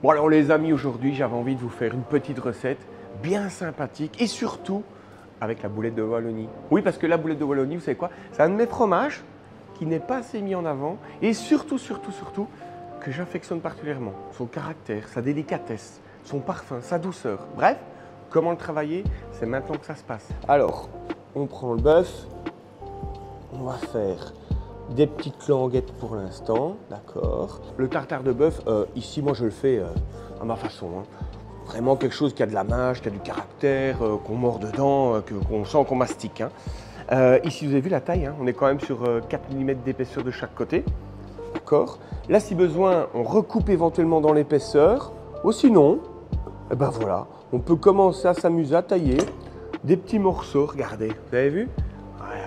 Bon alors les amis, aujourd'hui j'avais envie de vous faire une petite recette bien sympathique et surtout avec la boulette de Wallonie. Oui, parce que la boulette de Wallonie, vous savez quoi? C'est un de mes fromages qui n'est pas assez mis en avant et surtout que j'affectionne particulièrement. Son caractère, sa délicatesse, son parfum, sa douceur. Bref, comment le travailler? C'est maintenant que ça se passe. Alors, on prend le bœuf, on va faire des petites languettes pour l'instant, d'accord. Le tartare de bœuf, ici, moi, je le fais à ma façon. Hein. Vraiment quelque chose qui a de la mâche, qui a du caractère, qu'on mord dedans, qu'on sent qu'on mastique. Hein. Ici, vous avez vu la taille, hein, on est quand même sur 4 mm d'épaisseur de chaque côté, d'accord. Là, si besoin, on recoupe éventuellement dans l'épaisseur, ou sinon, eh ben voilà, on peut commencer à s'amuser à tailler des petits morceaux, regardez, vous avez vu?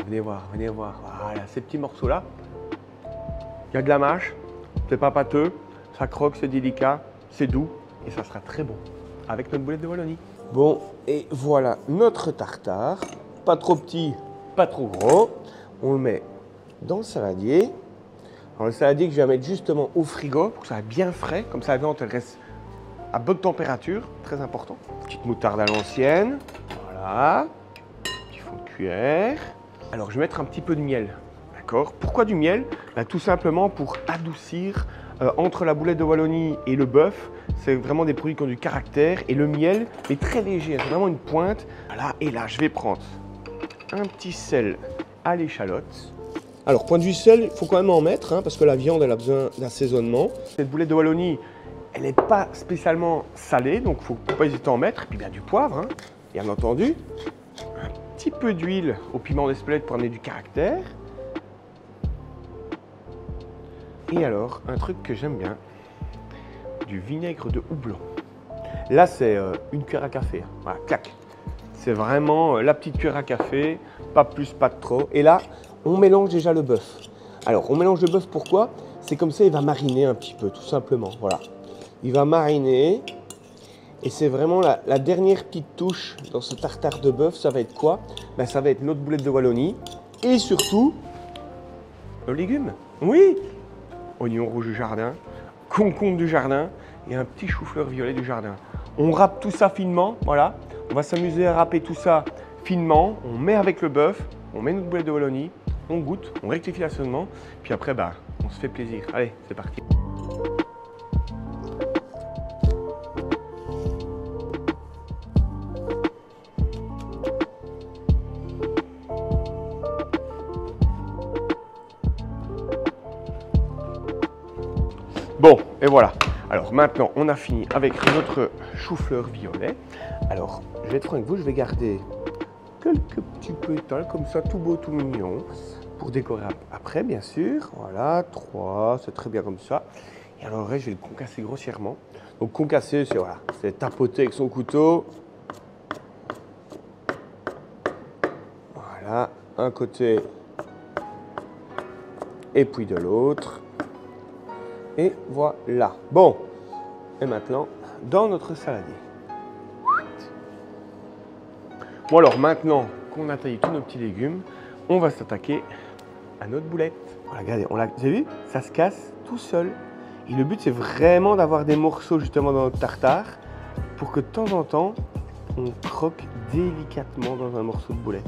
Venez voir, voilà, ces petits morceaux-là. Il y a de la mâche, c'est pas pâteux, ça croque, c'est délicat, c'est doux et ça sera très bon avec notre boulette de Wallonie. Bon, et voilà notre tartare, pas trop petit, pas trop gros. On le met dans le saladier. Alors le saladier que je vais mettre justement au frigo pour que ça soit bien frais, comme ça la viande elle reste à bonne température, très important. Petite moutarde à l'ancienne, voilà, petit fond de cuillère. Alors, je vais mettre un petit peu de miel, d'accord? Pourquoi du miel? Tout simplement pour adoucir entre la boulette de Wallonie et le bœuf. C'est vraiment des produits qui ont du caractère et le miel est très léger, c'est vraiment une pointe. Voilà, et là, je vais prendre un petit sel à l'échalote. Alors, point de vue sel, il faut quand même en mettre hein, parce que la viande, elle a besoin d'assaisonnement. Cette boulette de Wallonie, elle n'est pas spécialement salée, donc il ne faut pas hésiter à en mettre. Et puis bien du poivre, hein, bien entendu. Un petit peu d'huile au piment d'Espelette pour amener du caractère. Et alors, un truc que j'aime bien, du vinaigre de houblon. Là, c'est une cuillère à café. Hein. Voilà, clac. C'est vraiment la petite cuillère à café, pas plus, pas de trop. Et là, on mélange déjà le bœuf. Alors, on mélange le bœuf pourquoi? C'est comme ça, il va mariner un petit peu, tout simplement. Voilà. Il va mariner. Et c'est vraiment la dernière petite touche dans ce tartare de bœuf, ça va être quoi? Ben, ça va être notre boulette de Wallonie et surtout nos légumes. Oui, oignon rouge du jardin, concombre du jardin et un petit chou-fleur violet du jardin. On râpe tout ça finement, voilà. On va s'amuser à râper tout ça finement. On met avec le bœuf, on met notre boulette de Wallonie, on goûte, on rectifie l'assaisonnement, puis après, bah, on se fait plaisir. Allez, c'est parti. Bon, et voilà. Alors maintenant, on a fini avec notre chou-fleur violet. Alors, je vais être franc avec vous, je vais garder quelques petits pétales comme ça, tout beau, tout mignon, pour décorer après, bien sûr. Voilà, 3, c'est très bien comme ça. Et alors, le reste, je vais le concasser grossièrement. Donc, concasser, c'est voilà, c'est tapoter avec son couteau. Voilà, un côté et puis de l'autre. Et voilà. Bon, et maintenant, dans notre saladier. Bon alors, maintenant qu'on a taillé tous nos petits légumes, on va s'attaquer à notre boulette. Voilà, regardez, vous avez vu? Ça se casse tout seul. Et le but, c'est vraiment d'avoir des morceaux justement dans notre tartare pour que de temps en temps, on croque délicatement dans un morceau de boulette.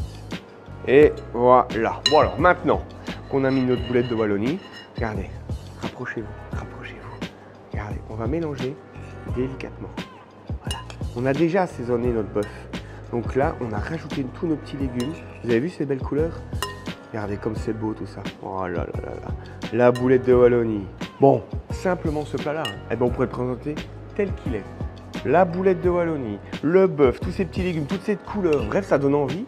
Et voilà. Bon alors, maintenant qu'on a mis notre boulette de Wallonie, regardez. Rapprochez-vous, rapprochez-vous. Regardez, on va mélanger délicatement. Voilà. On a déjà assaisonné notre bœuf. Donc là, on a rajouté tous nos petits légumes. Vous avez vu ces belles couleurs? Regardez comme c'est beau tout ça. Oh là là là là. La boulette de Wallonie. Bon, simplement ce plat-là, hein, eh ben on pourrait le présenter tel qu'il est. La boulette de Wallonie, le bœuf, tous ces petits légumes, toute cette couleur. Bref, ça donne envie.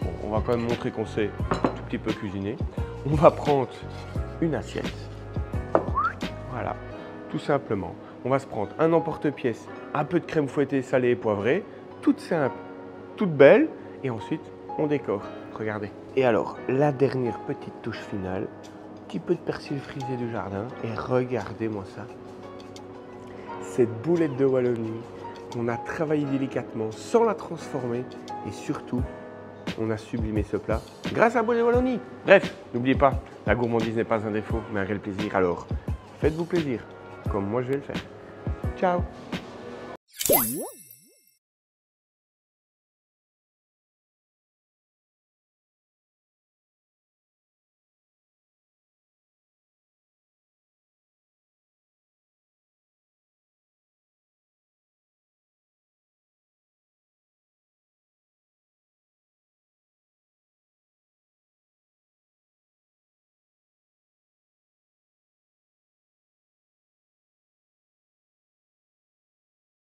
Bon, on va quand même montrer qu'on sait un tout petit peu cuisiner. On va prendre une assiette. Voilà, tout simplement. On va se prendre un emporte-pièce, un peu de crème fouettée salée et poivrée, toute simple, toute belle, et ensuite on décore. Regardez. Et alors, la dernière petite touche finale, un petit peu de persil frisé du jardin, et regardez-moi ça. Cette boulette de Wallonie qu'on a travaillé délicatement sans la transformer, et surtout, on a sublimé ce plat grâce à la boulette de Wallonie. Bref, n'oubliez pas, la gourmandise n'est pas un défaut, mais un réel plaisir. Alors, faites-vous plaisir, comme moi je vais le faire. Ciao.